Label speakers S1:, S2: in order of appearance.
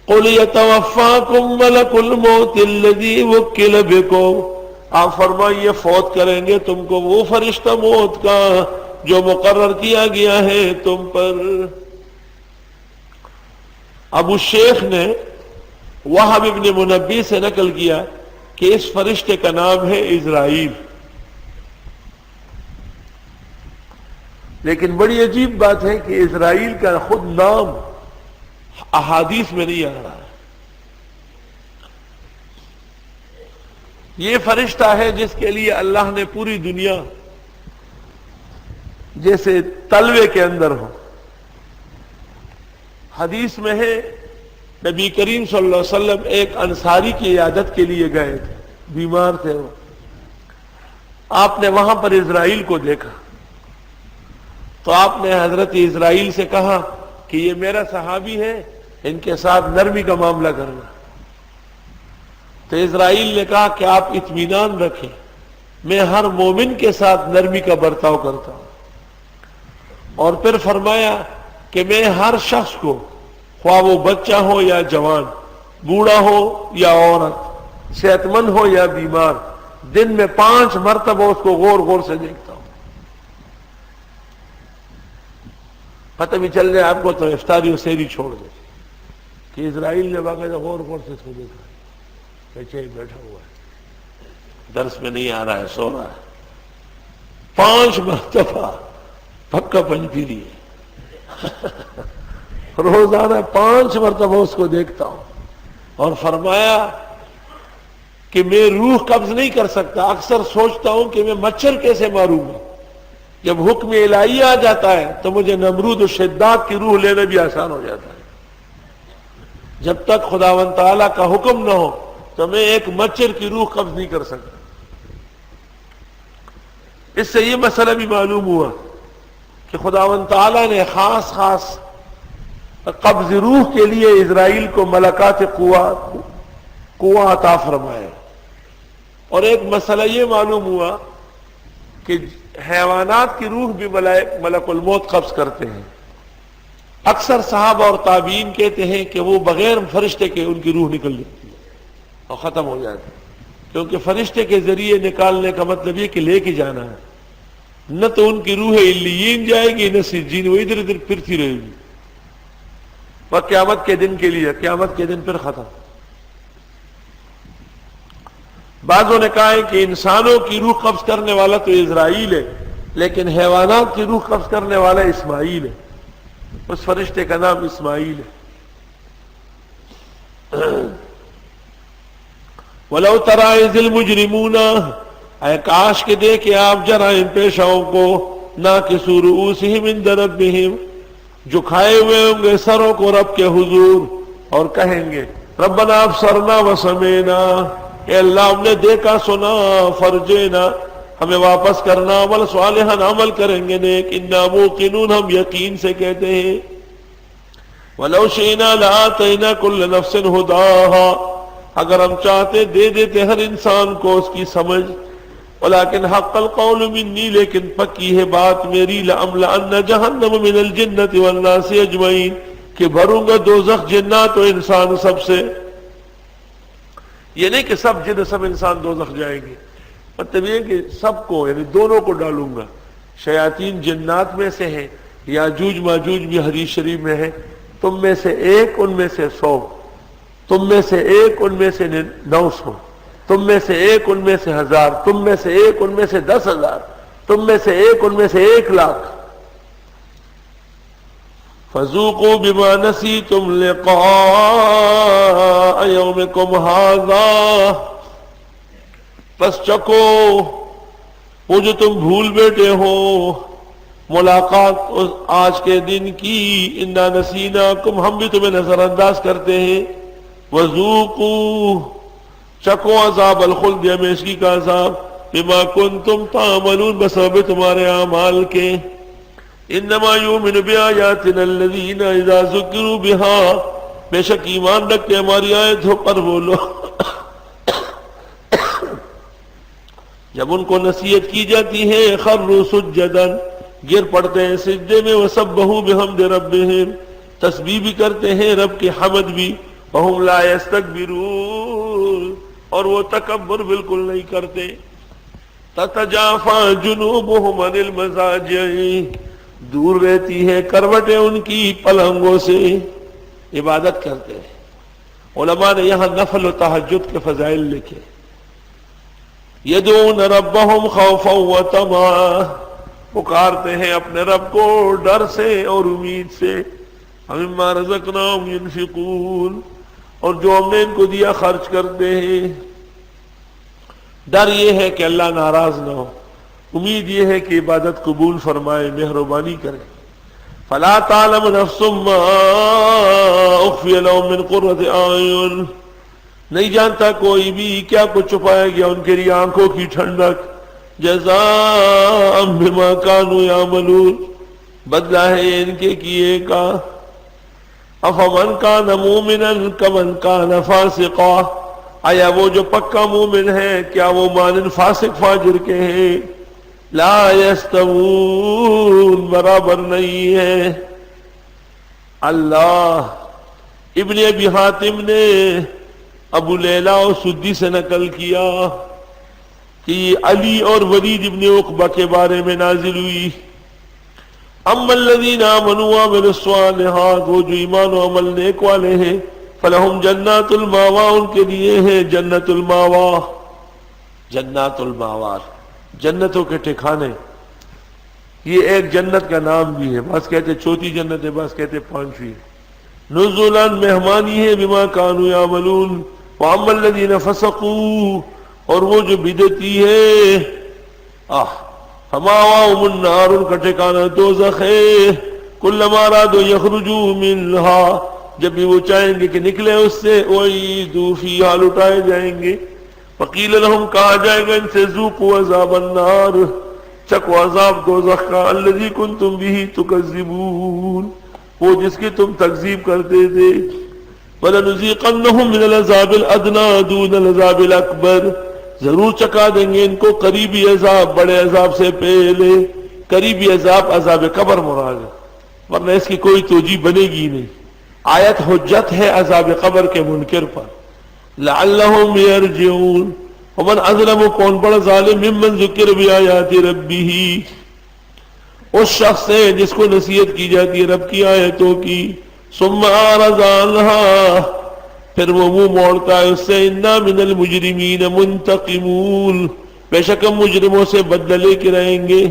S1: قل یتوفاکم ملک الموت الذی وکل بکم، آپ فرمائیے فوت کریں گے تم کو وہ فرشتہ موت کا جو مقرر کیا گیا ہے تم پر۔ ابو شیخ نے وہب ابن منبی سے نقل کیا کہ اس فرشتے کا نام ہے اسرائیل، لیکن بڑی عجیب بات ہے کہ اسرائیل کا خود نام احادیث میں نہیں آ رہا ہے۔ یہ فرشتہ ہے جس کے لیے اللہ نے پوری دنیا جیسے تلوے کے اندر ہو۔ حدیث میں ہے نبی کریم صلی اللہ علیہ وسلم ایک انصاری کی عیادت کے لیے گئے تھے، بیمار تھے وہ، آپ نے وہاں پر اسرائیل کو دیکھا تو آپ نے حضرت اسرائیل سے کہا کہ یہ میرا صحابی ہے، ان کے ساتھ نرمی کا معاملہ کرنا۔ تو اسرائیل نے کہا کہ آپ اطمینان رکھیں، میں ہر مومن کے ساتھ نرمی کا برتاؤ کرتا ہوں، اور پھر فرمایا کہ میں ہر شخص کو، خواہ وہ بچہ ہو یا جوان، بوڑھا ہو یا عورت، صحت مند ہو یا بیمار، دن میں 5 مرتبہ اس کو غور غور سے دیکھتا ہوں۔ پتہ بھی چل جائے آپ کو تو افطاری و سحری چھوڑ دے کہ اسرائیل نے باقاعدہ غور غور سے اس کو دیکھا، پیچھے ہی بیٹھا ہوا ہے، درس میں نہیں آ رہا ہے، سو رہا ہے۔ 5 مرتبہ پکا پنج پی لیے روزانہ 5 مرتبہ اس کو دیکھتا ہوں، اور فرمایا کہ میں روح قبض نہیں کر سکتا، اکثر سوچتا ہوں کہ میں مچھر کیسے ماروں گا، جب حکم الہی آ جاتا ہے تو مجھے نمرود و شداد کی روح لینا بھی آسان ہو جاتا ہے۔ جب تک خداوند تعالیٰ کا حکم نہ ہو تو میں ایک مچھر کی روح قبض نہیں کر سکتا۔ اس سے یہ مسئلہ بھی معلوم ہوا کہ خداوند تعالیٰ نے خاص قبض روح کے لیے اسرائیل کو ملکات قوہ عطا فرمائے۔ اور ایک مسئلہ یہ معلوم ہوا کہ حیوانات کی روح بھی ملک الموت قبض کرتے ہیں۔ اکثر صحابہ اور تابعین کہتے ہیں کہ وہ بغیر فرشتے کے ان کی روح نکل جاتی ہے اور ختم ہو جاتی ہے، کیونکہ فرشتے کے ذریعے نکالنے کا مطلب یہ کہ لے کے جانا ہے، نہ تو ان کی روح علیین جائے گی نہ سجین، وہ ادھر ادھر پھرتی رہے گی، وہ قیامت کے دن کے لیے، قیامت کے دن پھر ختم۔ بعضوں نے کہا ہے کہ انسانوں کی روح قبض کرنے والا تو اسرائیل ہے، لیکن حیوانات کی روح قبض کرنے والا اسماعیل ہے، اس فرشتے کا نام اسماعیل ہے۔ وَلَوْ تَرَىٰ إِذِ الْمُجْرِمُونَ، اے کاش کے دیکھیں آپ جرائم پیشاؤں کو، ناکسوا رؤوسہم عند ربہم، جھکائے ہوئے ہوں گے سروں کو رب کے حضور، اور کہیں گے ربنا ابصرنا وسمعنا، اے اللہ ہم نے دیکھا سنا، فرجینا، ہمیں واپس کرنا، عمل صالحا، عمل کریں گے نیک، انا موقنون، ہم یقین سے کہتے ہیں۔ وَلَوْ شِئْنَا لَآتَيْنَا كُلَّ نَفْسٍ هُدَاهَا، اگر ہم چاہتے دے دیتے ہر انسان کو اس کی سمجھ، وَلَكِنْ حَقَّ الْقَوْلُ مِنِّي، لیکن پکی ہے بات میری، لَأَمْلَأَنَّ جَهَنَّمَ مِنَ الْجِنَّةِ وَالنَّاسِ أَجْمَعِينَ، کہ بھروں گا دوزخ جنات و انسان سب سے۔ یہ نہیں کہ سب جن سب انسان دوزخ جائیں گے، مطلب یہ کہ سب کو، یعنی دونوں کو ڈالوں گا، شیاطین جنات میں سے ہیں، یاجوج ماجوج بھی حدیث شریف میں ہے، تم میں سے ایک ان میں سے 100، تم میں سے ایک ان میں سے 900، تم میں سے ایک ان میں سے 1000، تم میں سے ایک ان میں سے 10,000، تم میں سے ایک ان میں سے 1,00,000۔ فَذُوقُوا بِمَا نَسِيتُمْ لِقَاءَ يَوْمِكُمْ هَٰذَا، پس چکو وہ جو تم بھول بیٹھے ہو ملاقات آج کے دن کی، اِنَّا نَسِينَاكُمْ، ہم بھی تمہیں نظر انداز کرتے ہیں، وَذُوقُوا، چکو عذاب الخلد، ہمیشگی کا عذاب، بِمَا كُنْتُمْ تَعْمَلُونَ، بسبب تمہارے اعمال کے۔ انما یؤمن بآیاتنا الذین اذا ذکروا بها، بے شک ایمان رکھتے ہماری آیتوں پر وہ لوگ جب ان کو نصیحت کی جاتی ہے، خروا سجدا، گر پڑتے ہیں سجدے میں، وسبحوا بحمد ربہم، تسبیح بھی کرتے ہیں رب کی حمد بھی، وهم لا يستكبرون، اور وہ تکبر بالکل نہیں کرتے. تتجافا جنوبهم عن المضاجع، دور رہتی ہے کروٹیں ان کی پلنگوں سے. عبادت کرتے ہیں. علماء نے یہاں نفل و تہجد کے فضائل لکھے. یدعون ربهم خوفا وطمعا، پکارتے ہیں اپنے رب کو ڈر سے اور امید سے. مما رزقناهم ينفقون، اور جو ہم نے ان کو دیا خرچ کرتے ہیں. ڈر یہ ہے کہ اللہ ناراض نہ ہو، امید یہ ہے کہ عبادت قبول فرمائے، مہربانی کرے. فلا تعلم نفس ما اخفی لهم من قرۃ اعین، نہیں جانتا کوئی بھی کیا کچھ چھپایا گیا ان کے لیے آنکھوں کی ٹھنڈک. جزاء بما كانوا يعملون، بدلہ ہے ان کے کیے کا. افمن کان مومنا کمن کان فاسقا، آیا وہ جو پکا مومن ہے کیا وہ مانند فاسق فاجر کے ہیں. لا یستوون، برابر نہیں ہے. اللہ. ابن ابی حاتم نے ابو لیلہ اور سدی سے نقل کیا کہ یہ علی اور ولید ابن عقبہ کے بارے میں نازل ہوئی. اما الذین آمنوا وعملوا الصالحات، وہ جو ایمان و عمل نیک والے ہیں، فلہم جنات الماوا، ان کے لیے ہے جنت الماوا. جنات الماوا، جنتوں کے ٹھکانے. یہ ایک جنت کا نام بھی ہے، بعض کہتے چوتھی جنت ہے، بعض کہتے پانچویں. نزلا، مہمانی ہے، بما کانوا یعملون. واما الذین فسقوا، اور وہ جو بدعتی ہے، فمأواہم النار، ان کا ٹھکانہ دوزخ ہے. کلما ارادوا یخرجوا منہا، جب بھی وہ چاہیں گے کہ نکلے اس سے، اعیدوا فیہا، لٹائے جائیں گے. وقیل لہم، کہا جائے گا ان سے، ذوقوا عذاب النار، چکو عذاب دوزخ کا. الذی کنتم بہ تکذبون، وہ جس کی تم تکذیب کرتے تھے. وَلَنُذِيقَنَّهُم مِّنَ الْعَذَابِ الْأَدْنَىٰ دُونَ الْعَذَابِ الْأَكْبَرِ، ضرور چکا دیں گے ان کو قریبی عذاب بڑے عذاب سے پہلے. قریبی عذاب عذاب قبر مراد ہے، ورنہ اس کی کوئی توجیہ بنے گی نہیں. آیت حجت ہے عذاب قبر کے منکر پر. لعلہم یرجعون. ومن اظلم، کون بڑا ظالم، ممن ذکر بآیات ربہ، اس شخص سے جس کو نصیحت کی جاتی ہے رب کی آیتوں کی. ثم اعرض عنہا، پھر وہ منہ موڑتا ہے اس سے. انا من المجرمین منتقمون، بے شک ہم مجرموں سے بدلہ لے کے رہیں گے.